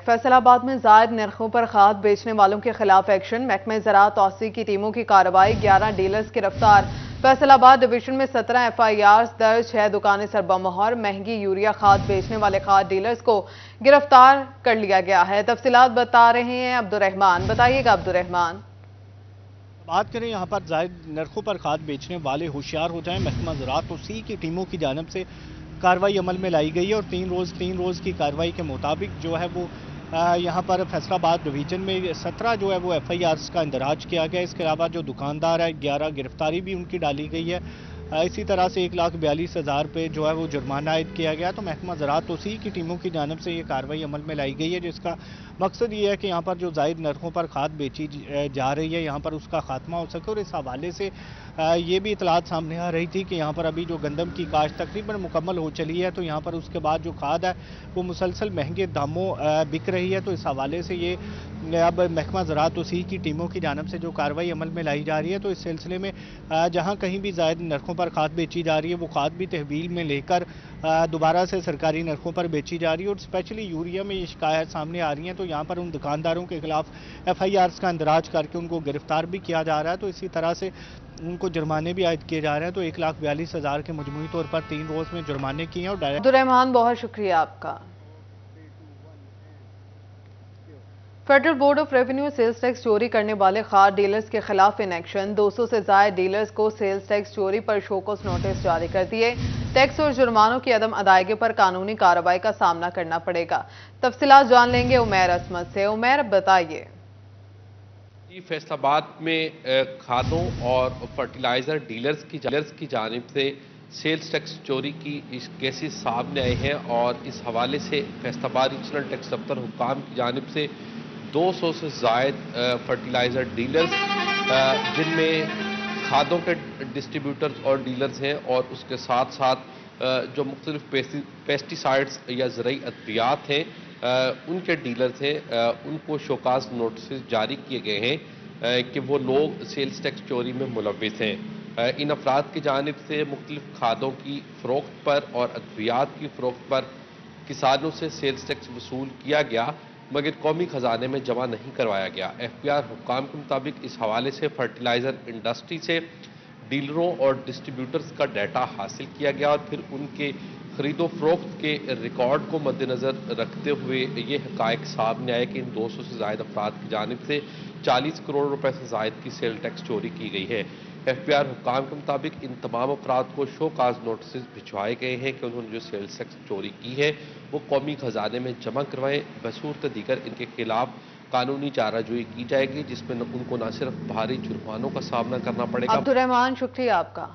فیصل آباد میں زائد نرخوں پر کھاد بیچنے والوں کے خلاف ایکشن، محکمہ زراعت توسیع کی ٹیموں کی کارروائی، 11 ڈیلرز گرفتار۔ فیصل آباد ڈویژن میں 17 ایف آئی آرز درج، 6 دکانیں سربمہر، مہنگی یوریا کھاد بیچنے والے کھاد ڈیلرز کو گرفتار کر لیا گیا ہے۔ تفصیلات بتا رہے ہیں عبدالرحمان، بتائیے گا عبدالرحمان۔ بات کریں یہاں پر زائد نرخوں پر کھاد بیچنے والے ہوشیار ہو جائیں، محکمہ زراعت توسیع کی ٹیموں کی جانب سے کارروائی عمل میں لائی گئی ہے اور تین روز کی کارروائی کے مطابق جو ہے وہ یہاں پر فیصل آباد ڈویژن میں 17 جو ہے وہ ایف آئی آرز کا اندراج کیا گیا۔ اس کے علاوہ جو دکاندار ہے 11 گرفتاری بھی ان کی ڈالی گئی ہے۔ اسی طرح سے 1,42,000 پہ جو ہے وہ جرمانہ عائد کیا گیا۔ تو محکمہ زراعت توسیع کی ٹیموں کی جانب سے یہ کارروائی عمل میں لائی گئی ہے، جس کا مقصد یہ ہے کہ یہاں پر جو زائد نرخوں پر کھاد بیچی جا رہی ہے یہاں پر اس کا خاتمہ ہو سکے۔ اور اس حوالے سے یہ بھی اطلاعات سامنے آ رہی تھی کہ یہاں پر ابھی جو گندم کی کاشت تقریباً مکمل ہو چلی ہے، تو یہاں پر اس کے بعد جو کھاد ہے وہ مسلسل مہنگے داموں بک رہی ہے۔ تو اس حوالے سے یہ اب محکمہ زراعت توسیع کی ٹیموں کی جانب سے جو کارروائی عمل میں لائی جا رہی ہے، تو اس سلسلے میں جہاں کہیں بھی زائد نرخوں پر کھاد بیچی جا رہی ہے وہ کھاد بھی تحویل میں لے کر دوبارہ سے سرکاری نرخوں پر بیچی جا رہی ہے۔ اور اسپیشلی یوریا میں یہ شکایت سامنے آ رہی ہیں، تو یہاں پر ان دکانداروں کے خلاف ایف آئی آرز کا اندراج کر کے ان کو گرفتار بھی کیا جا رہا ہے۔ تو اسی طرح سے ان کو جرمانے بھی عائد کیے جا رہے ہیں۔ تو 1,42,000 کے مجموعی طور پر 3 روز میں جرمانے کیے ہیں۔ اور عبدالرحمان بہت شکریہ آپ کا۔ Federal Board of Revenue sales tax چوری کرنے والے کھاد ڈیلرز کے خلاف ان ایکشن، 200 سے زائد ڈیلرز کو سیلز ٹیکس چوری پر شوکوز نوٹس جاری کر دیے۔ ٹیکس اور جرمانوں کی عدم ادائیگی پر قانونی کارروائی کا سامنا کرنا پڑے گا۔ تفصیلات جان لیں گے عمیر عصمت سے۔ عمیر، بتائیے۔ فیصل آباد میں کھادوں اور فرٹیلائزر ڈیلرز کی جانب سے سیلز ٹیکس چوری کی کیسز سامنے آئے ہیں، اور اس حوالے سے فیصل آباد ریجنل ٹیکس دفتر حکام کی جانب سے 200 سے زائد فرٹیلائزر ڈیلرز، جن میں کھادوں کے ڈسٹریبیوٹرز اور ڈیلرز ہیں، اور اس کے ساتھ ساتھ جو مختلف پیسٹی سائڈز یا زرعی ادویات ہیں ان کے ڈیلرز ہیں، ان کو شوکاز نوٹسز جاری کیے گئے ہیں کہ وہ لوگ سیلز ٹیکس چوری میں ملوث ہیں۔ ان افراد کی جانب سے مختلف کھادوں کی فروخت پر اور ادویات کی فروخت پر کسانوں سے سیلز ٹیکس وصول کیا گیا، مگر قومی خزانے میں جمع نہیں کروایا گیا۔ ایف پی آر حکام کے مطابق اس حوالے سے فرٹیلائزر انڈسٹری سے ڈیلروں اور ڈسٹریبیوٹرز کا ڈیٹا حاصل کیا گیا، اور پھر ان کے خرید و فروخت کے ریکارڈ کو مد نظر رکھتے ہوئے یہ حقائق سامنے آئے کہ ان 200 سے زائد افراد کی جانب سے 40 کروڑ روپے سے زائد کی سیل ٹیکس چوری کی گئی ہے۔ ایف پی آر حکام کے مطابق ان تمام افراد کو شو کاز نوٹسز بھجوائے گئے ہیں کہ انہوں نے جو سیل ٹیکس چوری کی ہے وہ قومی خزانے میں جمع کروائیں۔ بصورت دیگر ان کے خلاف قانونی چارہ جوئی کی جائے گی، جس میں ان کو نہ صرف بھاری جرمانوں کا سامنا کرنا پڑے گا۔ عبدالرحمان، شکریہ آپ کا۔